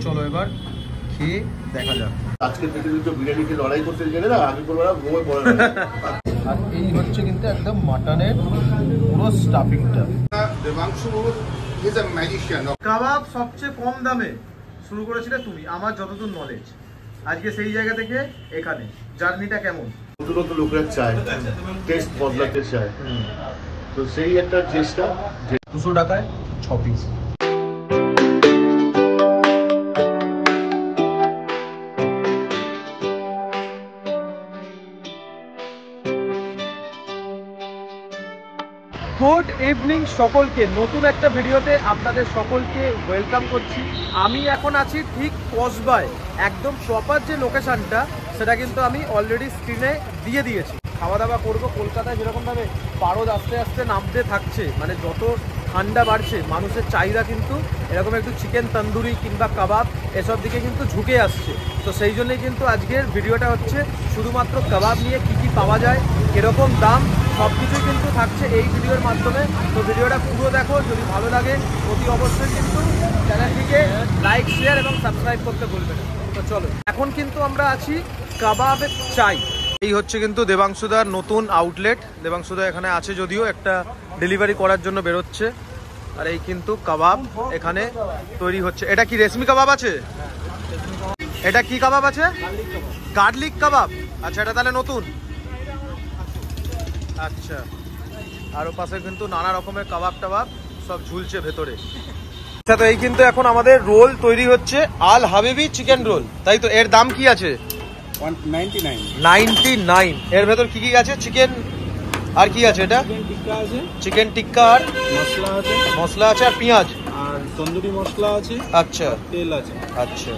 চলো এবার খেয়ে দেখা যাক। আজকে তো বিরিয়ানি খেয়ে লড়াই করতে গেলে না আমি বলবো না ঘুমোয় পড়ে না। আর এই হচ্ছে কিন্তু একদম মাটনের পুরো স্টাফিংটা। Debanshu is a magician. কাবাব সবচেয়ে কম দামে শুরু করেছিলে তুমি, আমার যতদূর নলেজ। আজকে সেই জায়গা থেকে এখানে জার্নিটা কেমন? নতুন নতুন লোকেরা চায়, টেস্ট বদলাতে চায়, তো সেই একটা চেষ্টা। 200 টাকায় 6 পিস। গুড ইভিনিং সকলকে, নতুন একটা ভিডিওতে আপনাদের সকলকে ওয়েলকাম করছি। আমি এখন আছি ঠিক কসবায়, একদম প্রপার যে লোকেশনটা সেটা কিন্তু আমি অলরেডি স্ক্রিনে দিয়ে দিয়েছি। খাওয়া দাওয়া করবো। কলকাতায় যেরকমভাবে পারদ আস্তে আস্তে নামতে থাকছে, মানে যত ঠান্ডা বাড়ছে মানুষের চাহিদা কিন্তু এরকম একটু চিকেন তন্দুরি কিংবা কাবাব এসব দিকে কিন্তু ঝুঁকে আসছে। তো সেই জন্যই কিন্তু আজকের ভিডিওটা হচ্ছে শুধুমাত্র কাবাব নিয়ে কী কী পাওয়া যায়, কীরকম দাম, সব কিছুই কিন্তু থাকছে এই ভিডিওর মাধ্যমে। তো ভিডিওটা পুরো দেখো, যদি ভালো লাগে অতি অবশ্যই কিন্তু চ্যানেলটিকে লাইক, শেয়ার এবং সাবস্ক্রাইব করতে ভুলবেন না। তো চলো, এখন কিন্তু আমরা আছি কাবাবের চাই। এই হচ্ছে কিন্তু দেবাংশুদার নতুন আউটলেট। দেবাংশুদা এখানে আছে, যদিও একটা ডেলিভারি করার জন্য বেরোচ্ছে। আর এই কিন্তু কাবাব এখানে তৈরি হচ্ছে। এটা কি রেশমি কাবাব আছে? এটা কি কাবাব আছে? গার্লিক কাবাব। আচ্ছা, এটা তাহলে নতুন। আচ্ছা, আর ও পাশে কিন্তু নানা রকমের কাবাব টাবাব সব ঝুলছে ভেতরে। আচ্ছা, তো এই কিন্তু এখন আমাদের রোল তৈরি হচ্ছে, আল হাবিবি চিকেন রোল, তাই তো? এর দাম কি আছে? 99। এর ভেতর কি কি আছে? চিকেন আর কি আছে? এটা চিকেন টিক্কা আর মশলা আছে আর পেঁয়াজ আর তন্দুরি মশলা আছে। আচ্ছা, তেল আছে। আচ্ছা,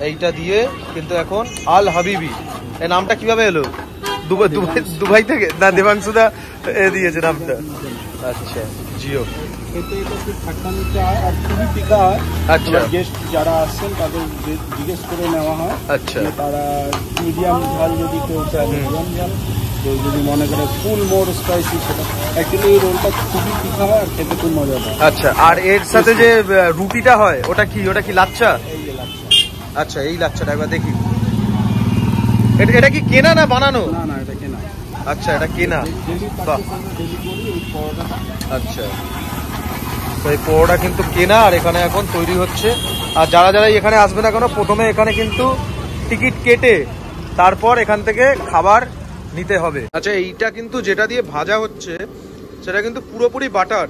এইটা দিয়ে কিন্তু এখন আল হাবিবি। এই নামটা কিভাবে এলো? দুবাই থেকে না দেবাংশুদা দিয়েছে নামটা? আচ্ছা, জিও। খেতে এটা খুব ঠান্ডা মিঠা হয় আর খুবই টিকা হয়। আচ্ছা, গেস্ট যারা আসছেন তাদের জিজ্ঞেস করে নেওয়া হয়। আচ্ছা, তারা মিডিয়াম ঝাল যদি কেউ চায় মিডিয়াম ঝাল, কেউ যদি মনে করে ফুল মোর স্পাইসি, সেটা অ্যাকচুয়ালি এই রোলটা খুবই টিকা হয় আর খেতে খুব মজা হয়। আচ্ছা, আর এর সাথে যে রুটিটা হয় ওটা কি? ওটা কি লাচ্ছা? এই যে লাচ্ছা। আচ্ছা, এই লাচ্ছাটা একবার দেখি। এটা কি কেনা না বানানো? না না, এটা কেনা। আচ্ছা, এটা কেনা। বাহ, আচ্ছা, তো এই পোড়াটা কিন্তু কেনা আর এখানে এখন তৈরি হচ্ছে। আর যারা যারা এখানে আসবে না কেন, প্রথমে এখানে কিন্তু টিকিট কেটে তারপর এখান থেকে খাবার নিতে হবে। আচ্ছা, এইটা কিন্তু যেটা দিয়ে ভাজা হচ্ছে সেটা কিন্তু পুরোপুরি বাটার,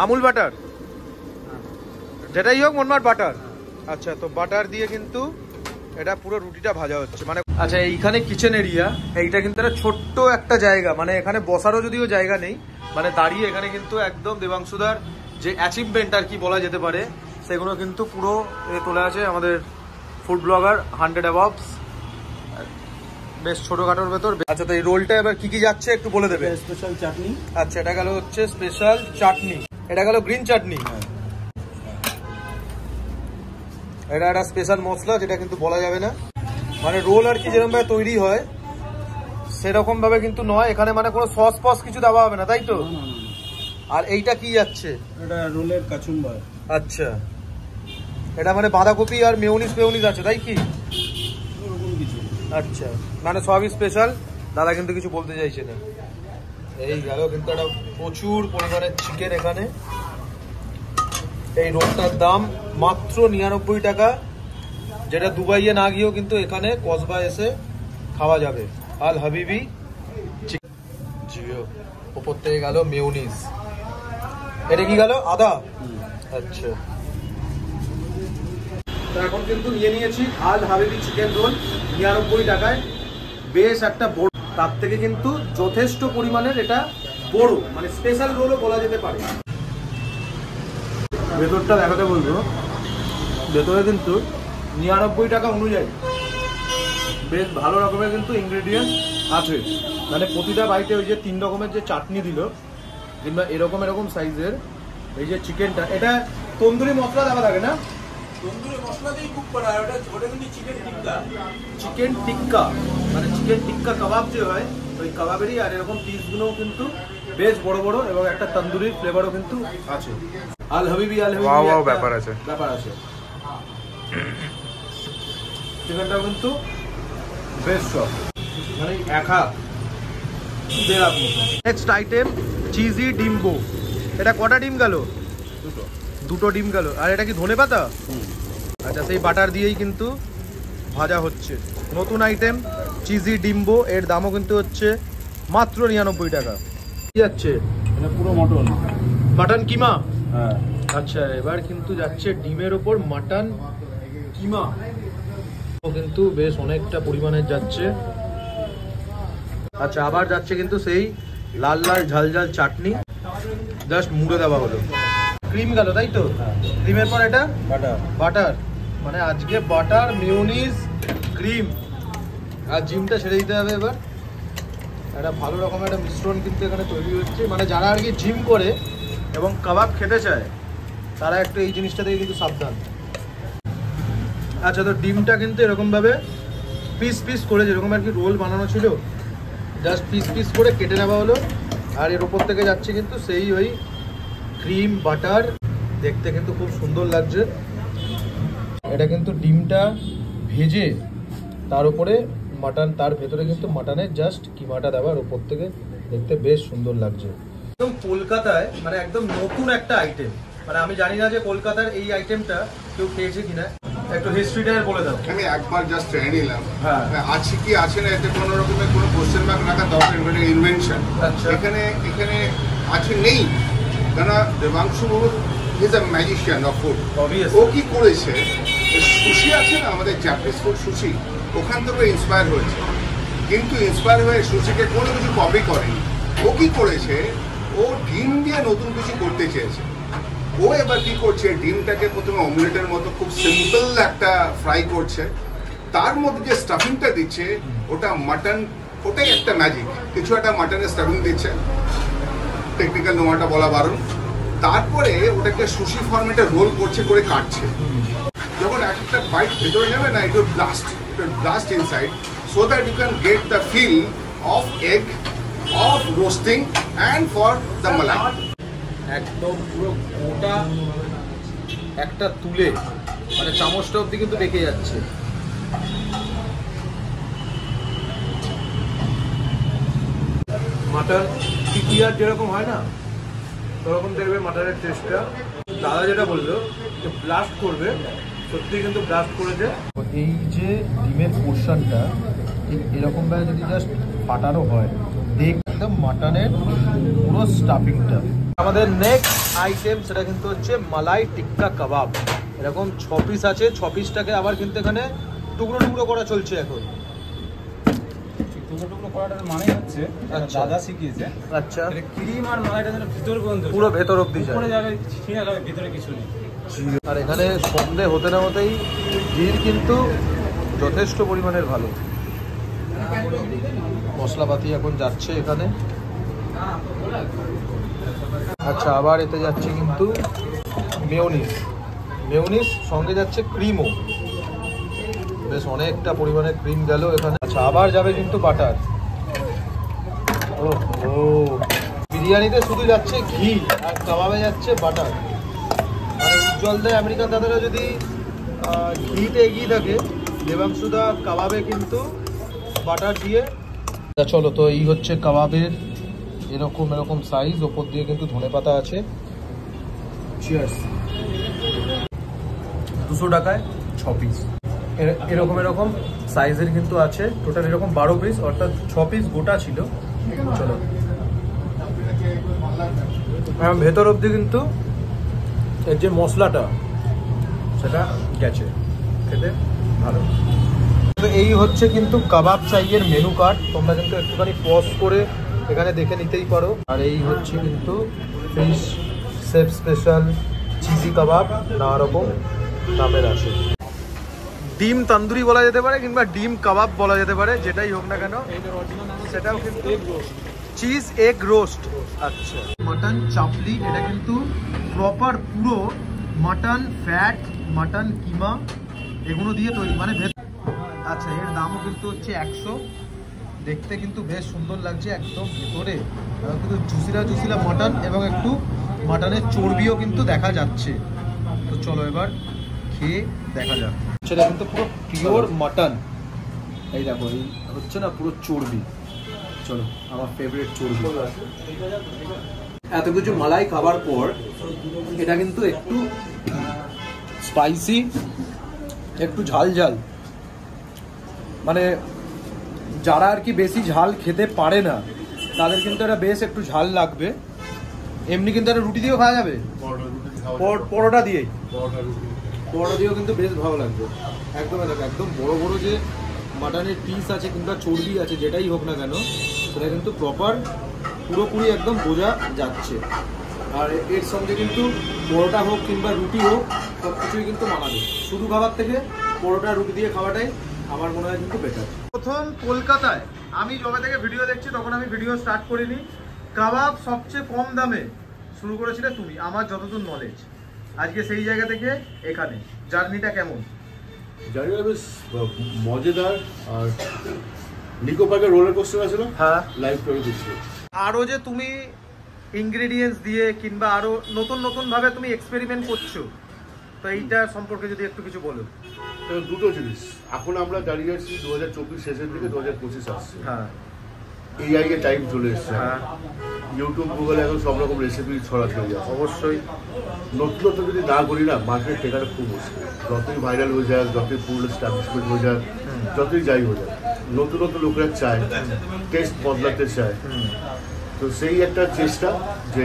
আমুল বাটার, যেটাই হোক মনমার বাটার। আচ্ছা, তো বাটার দিয়ে কিন্তু এটা পুরো রুটিটা ভাজা হচ্ছে। মানে আচ্ছা, এইখানে কিচেন এরিয়া, এইটা কিন্তু একটা ছোট্ট একটা জায়গা, মানে এখানে বসারও যদিও জায়গা নেই, মানে দাঁড়িয়ে এখানে কিন্তু একদম দেবাংশুদার যে অ্যাচিভমেন্ট আর কি বলা যেতে পারে সেগুলো কিন্তু পুরো তোলা আছে। আমাদের ফুড ব্লগার 100 অ্যাবভস, বেশ ছোটখাটোর ভেতর। আচ্ছা, তো এই রোলটা এবার কি কি যাচ্ছে একটু বলে দেবে? স্পেশাল চাটনি। আচ্ছা, এটা গেল হচ্ছে স্পেশাল চাটনি, এটা গেল গ্রিন চাটনি, এটা একটা স্পেশাল মশলা যেটা কিন্তু বলা যাবে না। মানে রোল আর কি যেরকম ভাবে তৈরি হয় সেরকম ভাবে কিন্তু নয় এখানে, মানে কোনো সস ফস কিছু দেওয়া হবে না, তাই তো? আর এইটা কি যাচ্ছে? এটা রোলের কাচুম্বার। আচ্ছা, এটা মানে বাঁধাকপি আর মেয়োনিজ আছে, তাই কি? আচ্ছা, মানে সবই স্পেশাল। দাদা কিন্তু কিছু বলতে চাইছে না। এই গেল কিন্তু একটা প্রচুর পরিমাণে চিকেন এখানে। এই রোলটার দাম মাত্র 99 টাকা, যেটা দুবাইয়ে না গিয়েও কিন্তু এখানে কসবা এসে খাওয়া যাবে। আল হাবিবি জিও। ওপর থেকে গেল মেয়োনিজ, এটা কি গেল? আদা। আচ্ছা, তো এখন কিন্তু নিয়ে নিয়েছি আল হাবিবি চিকেন রোল 99 টাকায়। বেশ একটা বড়, তার থেকে কিন্তু যথেষ্ট পরিমাণের এটা বড়, মানে স্পেশাল রোলও বলা যেতে পারে। ভেতরটা দেখাতে বলবো, ভেতরে কিন্তু 99 টাকা অনুযায়ী বেশ ভালো রকমের কিন্তু ইনগ্রেডিয়েন্টস আছে। মানে প্রতিটা বাইটে ওই যে 3 রকমের যে চাটনি দিল, কিংবা এরকম সাইজের এই যে চিকেনটা, এটা তন্দুরি মশলা দেওয়া লাগে না? তন্দুরি মশলা দিয়ে কুক করা হয়, ওটা কিন্তু চিকেন টিক্কা। চিকেন টিক্কা মানে চিকেন টিক্কা কাবাব যে হয় ওই কাবাবেরই। আর এরকম পিসগুলোও কিন্তু বেশ বড় বড় এবং একটা তন্দুরির ফ্লেভারও কিন্তু আছে। আল হাবিবি ব্যাপার আছে। চিকেনটাও কিন্তু বেশ সফট, মানে এক হাত দেড় হাত মতো। নেক্সট আইটেম চিজি ডিম্বো। এটা কটা ডিম গেল? দুটো ডিম গেল। আর এটা কি ধনেপাতা? আচ্ছা, সেই বাটার দিয়েই কিন্তু ভাজা হচ্ছে। নতুন আইটেম চিজি ডিম্বো, এর দামও কিন্তু হচ্ছে মাত্র 99 টাকা। কি যাচ্ছে? এটা পুরো মটন, মাটন কিমা। হ্যাঁ। আচ্ছা, এবার কিন্তু যাচ্ছে ডিমের ওপর মাটন কিমা, ও কিন্তু বেশ অনেকটা পরিমাণে যাচ্ছে। আচ্ছা, আবার যাচ্ছে কিন্তু সেই লাল লাল ঝাল ঝাল চাটনি, জাস্ট মুড়ে দেওয়া হলো। ক্রিম গেল, তাই তো? ক্রিমের পর এটা বাটার। বাটার, মানে আজকে বাটার, মেয়োনিজ, ক্রিম আর জিমটা ছেড়ে দিতে হবে। এবার একটা ভালো রকমের একটা মিশ্রণ কিন্তু এখানে তৈরি হচ্ছে। মানে যারা আর কি জিম করে এবং কাবাব খেতে চায় তারা একটু এই জিনিসটা থেকে কিন্তু সাবধান। আচ্ছা, তো ডিমটা কিন্তু এরকমভাবে পিস পিস করে, যেরকম আর কি রোল বানানো ছিল, জাস্ট পিস পিস করে কেটে নেওয়া হলো। আর এর ওপর থেকে যাচ্ছে কিন্তু সেই ওই ক্রিম বাটার, দেখতে কিন্তু খুব সুন্দর লাগছে। এটা কিন্তু ডিমটা ভেজে তার উপরে মাটন, তার ভেতরে কিন্তু মাটনের জাস্ট কিমাটা দেওয়ার ওপর থেকে, দেখতে বেশ সুন্দর লাগছে। একদম কলকাতায় মানে একদম নতুন একটা আইটেম, মানে আমি জানি না যে কলকাতার এই আইটেমটা কেউ খেয়েছে কিনা, একটু হিস্ট্রিটা বলে দাও। আমি একবার জাস্ট ট্রাই নিলাম, হ্যাঁ। আছে কি আছে না এতে কোনো রকমের কোনো কোশ্চেন মার্ক রাখা দরকার, এটা ইনভেনশন। আচ্ছা। এখানে আছে নেই, কেন Debanshu is a magician of food. ও কি করেছে, সুশি আছে না আমাদের জাপানিজ ফুড সুশি, ওখান থেকে ইন্সপায়ার হয়েছে, কিন্তু ইন্সপায়ার হয়ে সুশিকে কোনো কিছু কপি করেনি। ও কি করেছে, ও ডিম দিয়ে নতুন কিছু করতে চেয়েছে। ও এবার কি করছে, ডিমটাকে প্রথমে অমলেটের মতো খুব সিম্পল একটা ফ্রাই করছে, তার মধ্যে যে স্টাফিংটা দিচ্ছে ওটা মাটন, ওটাই একটা ম্যাজিক। কিছু একটা মাটনের স্টাফিং দিচ্ছে, টেকনিক্যাল নোমাটা বলা বারণ। তারপরে ওটাকে সুশি ফরম্যাটে রোল করছে, করে কাটছে। যখন একটা বাইট ভেতরে যাবে না, it will blast inside so that you can get the feel of egg, of roasting and for the malai. একদম পুরো গোটা একটা তুলে, মানে চামচটা অব্দি কিন্তু দেখে যাচ্ছে। মাটন টিকিয়ার যেরকম হয় না, ওরকম দেখবে মাটনের টেস্টটা। দাদা যেটা বললো যে ব্লাস্ট করবে, সত্যি কিন্তু ব্লাস্ট করেছে। এই যে ডিমের পোর্শনটা ঠিক এরকমভাবে যদি জাস্ট ফাটানো হয়, একদম মাটনের পুরো স্টাফিংটা। আমাদের নেক্সট আইটেম সেটা কিন্তু হচ্ছে মালাই টিক্কা কাবাব। এরকম 6 পিস আছে, 6 পিসটাকে আবার কিন্তু এখানে টুকরো টুকরো করা চলছে এখন। টুকরো টুকরো করাটার মানে হচ্ছে আচ্ছা। দাদা শিখিয়েছে। আচ্ছা, ক্রিম আর মালাইটা যেন ভিতর পর্যন্ত পুরো ভেতর অব্দি যায়, উপরে যাবে ছিঁড়ে যাবে, ভিতরে কিছু নেই। আর এখানে সন্ধে হতে না হতেই ভিড় কিন্তু যথেষ্ট পরিমাণের ভালো। মশলাপাতি এখন যাচ্ছে এখানে। আচ্ছা, আবার এতে যাচ্ছে কিন্তু মেয়োনিজ, মেয়োনিজ সঙ্গে যাচ্ছে ক্রিমও, বেশ অনেকটা পরিমাণে ক্রিম গেল এখানে। আচ্ছা, আবার যাবে কিন্তু বাটার। ও বিরিয়ানিতে শুধু যাচ্ছে ঘি আর কাবাবে যাচ্ছে বাটার। মানে উজ্জ্বলদা আমেরিকান দাদারা যদি ঘিতে এগিয়ে থাকে, দেবাংশুদা কাবাবে কিন্তু বাটার দিয়ে। চলো, তো এই হচ্ছে কাবাবের এরকম সাইজ, ওপর দিয়ে কিন্তু ধনেপাতা আছে। চিয়ার্স। 200 টাকায় 6 পিস এরকম সাইজের কিন্তু আছে। টোটাল এরকম 12 পিস, অর্থাৎ 6 পিস গোটা ছিল। চলো, ভেতর অবধি কিন্তু এর যে মশলাটা সেটা গেছে, খেতে ভালো। তো এই হচ্ছে কিন্তু কাবাব চাইয়ের মেনু কার্ড, তোমরা কিন্তু একটুখানি পজ করে এখানে দেখে নিতেই পারো। আর এই হচ্ছে কিন্তু ফিশ শেফ স্পেশাল চিজি কাবাব, নানা রকম নামের আছে। ডিম তন্দুরি বলা যেতে পারে কিংবা ডিম কাবাব বলা যেতে পারে, যেটাই হোক না কেন সেটাও কিন্তু চিজ এগ রোস্ট। আচ্ছা, মাটন চাপলি, এটা কিন্তু প্রপার পুরো মাটন ফ্যাট, মাটন কিমা এগুলো দিয়ে তৈরি, মানে আচ্ছা, এর দামও কিন্তু হচ্ছে 100। দেখতে কিন্তু বেশ সুন্দর লাগছে, একদম ভেতরে কিন্তু জুসিলা মাটন এবং একটু মাটনের চর্বিও কিন্তু দেখা যাচ্ছে। তো চলো এবার খেয়ে দেখা যাক। সেটা কিন্তু পুরো পিওর মাটন, এই দেখো এই হচ্ছে না পুরো চর্বি। চলো আমার ফেভারিট চর্বি। এত কিছু মালাই খাবার পর এটা কিন্তু একটু স্পাইসি, একটু ঝাল ঝাল, মানে যারা আর কি বেশি ঝাল খেতে পারে না তাদের কিন্তু এটা বেশ একটু ঝাল লাগবে। এমনি কিন্তু এটা রুটি দিয়েও খাওয়া যাবে, পরোটা দিয়েই, পরোটা দিয়েও কিন্তু বেশ ভালো লাগবে। একদম দেখো একদম বড় বড় যে মাটনের পিস আছে কিংবা চর্বি আছে যেটাই হোক না কেন সেটা কিন্তু প্রপার পুরোপুরি একদম বোঝা যাচ্ছে। আর এর সঙ্গে কিন্তু পরোটা হোক কিংবা রুটি হোক সব কিছুই কিন্তু মানাবে। শুধু খাবার থেকে পরোটা রুটি দিয়ে খাওয়াটাই আমার মনে হয় কিন্তু বেটার। প্রথম কলকাতায় আমি যবে থেকে ভিডিও দেখছি তখন আমি ভিডিও স্টার্ট করিনি। কাবাব সবচেয়ে কম দামে শুরু করেছিলে তুমি, আমার যতদূর নলেজ। আজকে সেই জায়গা থেকে এখানে জার্নিটা কেমন? জার্নিটা বেশ মজাদার। আর নিকো পার্কের রোলার কোস্টার আছে না, হ্যাঁ লাইভ রোলার কোস্টার। আরও যে তুমি ইনগ্রেডিয়েন্টস দিয়ে কিংবা আরও নতুন নতুনভাবে তুমি এক্সপেরিমেন্ট করছো, তো এইটা সম্পর্কে যদি একটু কিছু বলো। দুটো জিনিস, এখন আমরা দাঁড়িয়ে আছি 2024 শেষের দিকে, 2025 আসছে। হ্যাঁ এআই এর টাইম চলে এসছে। হ্যাঁ ইউটিউব গুগলে এখন সব রকম রেসিপি ছড়াছড়ি আছে। অবশ্যই নতুনত্ব যদি না করি না, মার্কেট টেকাটা খুব মুশকিল। যতই ভাইরাল হয়ে যাক, যতই ফুল এস্টাবলিশমেন্ট হয়ে যাক, যতই যাই হয়ে যাক, নতুনত্ব লোকেরা চায়, টেস্ট বদলাতে চায়। তো সেই একটা চেষ্টা যে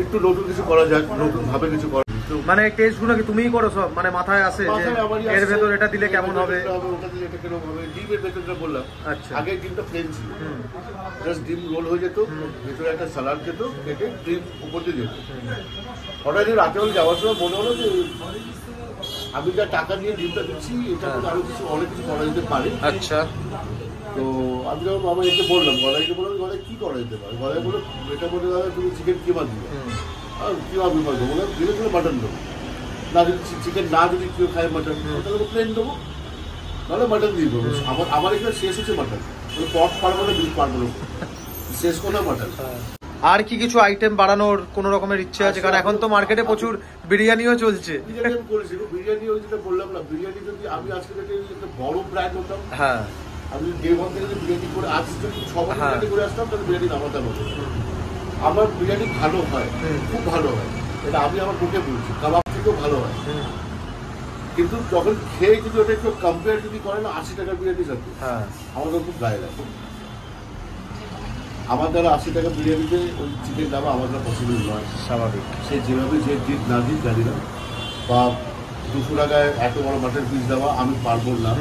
একটু নতুন কিছু করা যাক, নতুন ভাবে কিছু করা। মানে টেস্ট গুলো কি তুমিই করো সব, মানে মাথায় আসে যে এর ভেতর এটা দিলে কেমন হবে, ওটা দিলে এটা কেমন হবে। ডিমের ভেতরটা বললাম, আচ্ছা আগে ডিমটা প্লেন ছিল, জাস্ট ডিম রোল হয়ে যেত, ভেতরে একটা সালাড যেত, কেটে ডিম উপর দিয়ে যেত। হঠাৎ রাতে হলে যাওয়ার সময় মনে হলো যে আমি যা টাকা দিয়ে ডিমটা দিচ্ছি এটা আরো কিছু অনেক কিছু করা যেতে পারে। আচ্ছা তো আমি যখন বাবা একে বললাম, গলাইকে বললাম গলায় কি করা যেতে পারে। গলায় বললো এটা বলে দাদা তুমি চিকেন কিমা দিবে। আর কিমা বিমা দেবো, বললাম দিলে তুমি মাটন দেবো না, যদি চিকেন না যদি কেউ খায় মাটন তাহলে প্লেন দেবো, তাহলে মাটন দিয়ে দেবো। আমার এখানে শেষ হচ্ছে মাটন, পট পারবো না, বিল পারবো না, শেষ কোনো মাটন। আর কি কিছু আইটেম বাড়ানোর কোনো রকমের ইচ্ছে আছে? কারণ এখন তো মার্কেটে প্রচুর বিরিয়ানিও চলছে। বিরিয়ানি আমি করেছি, বিরিয়ানি ওই যেটা বললাম না, বিরিয়ানি যদি আমি আজকে থেকে একটা বড় ব্র্যান্ড হতাম, হ্যাঁ আমি ডে ওয়ান থেকে যদি বিরিয়ানি করে আজ যদি 6 বছর বিরিয়ানি করে আসতাম তাহলে বিরিয়ানি নামাতাম হতো। আমার বিরিয়ানি ভালো হয়, খুব ভালো হয়, এটা আমি আমার মুখে বলছি, কাবাব থেকেও ভালো হয়। কিন্তু যখন খেয়ে যদি ওটা একটু কম্পেয়ার যদি করে না 80 টাকার বিরিয়ানির সাথে, আমাদের খুব গায়ে লাগে। আমার দ্বারা 80 টাকা বিরিয়ানিতে ওই চিকেন দাবা আমার দ্বারা পসিবল নয়, স্বাভাবিক। সে যেভাবে যে জিত না জিত জানি না, বা 200 টাকায় এত বড় মাটন পিস দেওয়া আমি পারবো না।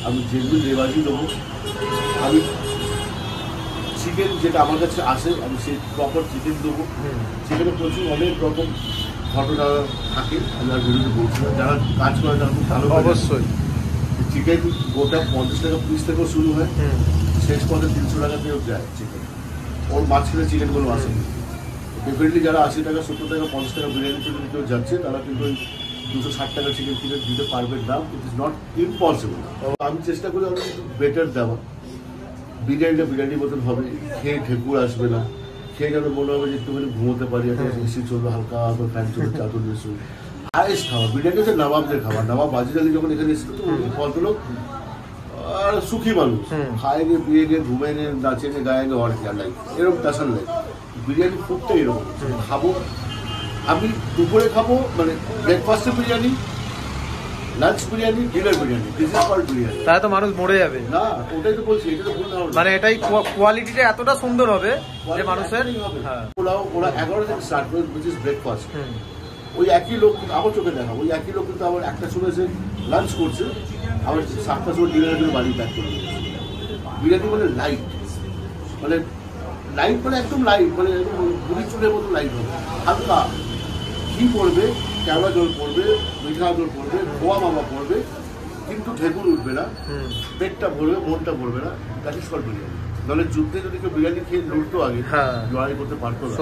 আমি যেগুলো রেওয়াজি দেবো, আমি চিকেন যেটা আমার কাছে আসে আমি সেই প্রপার চিকেন দেবো। সেখানে প্রচুর অনেক রকম ঘটনা থাকে, আমি আর বিরুদ্ধে বলছি না, যারা কাজ করে তারা খুব ভালো। অবশ্যই চিকেন গোটা 50 টাকা পিস থেকেও শুরু হয়, শেষ পথে 300 টাকাতেও যায় চিকেন। ওর মাঝখানে চিকেনগুলো আসে। ডেফিনেটলি যারা 80 টাকা 70 টাকা 50 টাকা বিরিয়ানি যদি কেউ যাচ্ছে তারা কিন্তু ওই 260 টাকা চিকেন কিনে দিতে পারবেন না। It is not impossible. আমি চেষ্টা করি আমি একটু বেটার দেওয়া। বিরিয়ানিটা বিরিয়ানির মতন হবে, খেয়ে ঠেকুর আসবে না, খেয়ে যেন মনে হবে যে একটুখানি ঘুমোতে পারি, একটা এসি চলবে, হালকা ফ্যান চলবে, চাদর দিয়ে শুরু। হাইস্ট খাওয়া বিরিয়ানি হচ্ছে নবাবদের খাওয়া। নবাব বাজির আলী যখন এখানে এসেছিল তো ভদ্রলোক আর সুখী মানুষ, খায় গে পিয়ে গে ঘুমে গে নাচে গে গায়ে গে, অনেক লাইফ এরকম টাসান লাইফ। বিরিয়ানি ফুটটা এরকম খাবো আমি, দুপুরে খাবো মানে ব্রেকফাস্টে biryani, lunch biryani, dinner biryani, this is called biryani. তাহলে তো মানুষ মরে যাবে না, ওটাই তো বলছি, এটা তো ভুল না, মানে এটাই কোয়ালিটিটা এতটা সুন্দর হবে যে মানুষের। ওরা 11 থেকে স্টার্ট করে, উইচ ইজ ব্রেকফাস্ট। ওই একই লোক আমার চোখে দেখা, ওই একই লোক কিন্তু আবার 1টার সময় এসে লাঞ্চ করছে, আবার 7টার সময় ডিনারের জন্য বাড়ি প্যাক করে দিয়েছে। বিরিয়ানি মানে লাইট, মানে লাইট মানে একদম লাইট, মানে গুড়ি চুলের মতো লাইট হবে, হালকা ঘি পড়বে, কেওড়া জল পড়বে, মিঠা জল পড়বে, খোয়া মামা পড়বে, কিন্তু ঢেকুর উঠবে না, পেটটা ভরবে, মনটা ভরবে না। That is called biryani. নাহলে যুদ্ধে যদি কেউ বিরিয়ানি খেয়ে লড়তো আগে, লড়াই করতে পারতো না।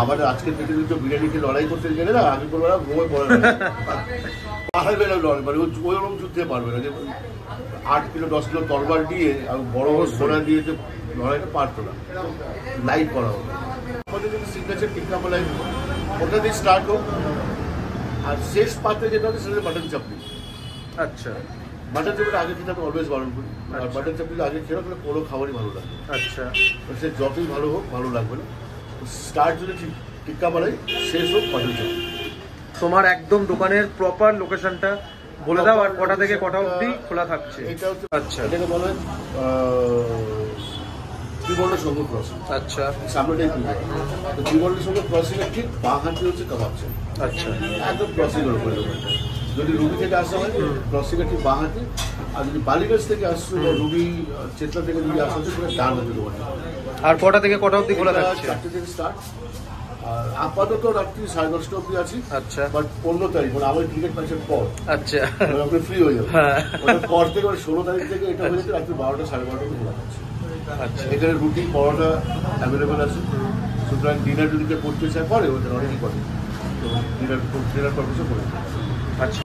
আবার আজকের থেকে যদি কেউ বিরিয়ানি খেয়ে লড়াই করতে গেলে না, আগে করবে না, ঘুমে পড়ে পারবে না লড়াই, মানে ওই রকম যুদ্ধে পারবে না যে 8 কিলো 10 কিলো তরবার দিয়ে আর বড় বড় সোনা দিয়ে যে লড়াইটা পারতো না। লাইট করা হবে আমাদের যদি সিগনেচার টিক্কা বলাই, ওটা দিয়ে স্টার্ট হোক। আর শেষ পাতে যেটা হবে সেটা মাটন চাপড়ি। আচ্ছা মাটন চাপড়ি আগে খেতে আমি অলওয়েজ বারণ করি, আর আচ্ছা। মাটন চাপড়ি আগে খেলে ওখানে কোনো খাবারই ভালো লাগবে না। আচ্ছা সে যতই ভালো হোক ভালো লাগবে না। স্টার্ট যদি টিক্কা বাড়াই, শেষ হোক মাটন চাপড়ি। তোমার একদম দোকানের প্রপার লোকেশনটা বলে দাও, আর কটা থেকে কটা অবধি খোলা থাকছে? এটা হচ্ছে, আচ্ছা এটাকে বলা হয় ত্রিবর্ণ সংঘ ক্রসিং। আচ্ছা সামনেটাই ত্রিবর্ণ সংঘ ক্রসিং এর ঠিক বাঁ হাতে হচ্ছে কাবাব চাপ, আচ্ছা একদম ক্রসিং এর উপরে দোকানটা। যদি রুবি থেকে আসা হয় ক্রসিং এর ঠিক বাঁ হাতে, আর যদি বালিগঞ্জ থেকে আসছো বা রুবি চেতলা থেকে যদি আসা হচ্ছে সেটা ডান হাতে দোকানটা। আর কটা থেকে কটা অবধি খোলা থাকছে? 4টে থেকে স্টার্ট, আর আপাতত রাত্রি 10:30 অবধি আছি। আচ্ছা বাট 15 তারিখ মানে আমার ক্রিকেট ম্যাচের পর আচ্ছা আপনি ফ্রি হয়ে যাবেন। হ্যাঁ। ওটার পর থেকে 16 তারিখ থেকে এটা হয়ে যেতে রাত্রি 12টা 12:30 অবধি খোলা থাকছে। আচ্ছা এখানে রুটি পরোটা অ্যাভেলেবেল আছে, সুতরাং ডিনার যদি কেউ করতে চায় করে, ওদের অনেকই করে, তো ডিনার পারপাসও করে। আচ্ছা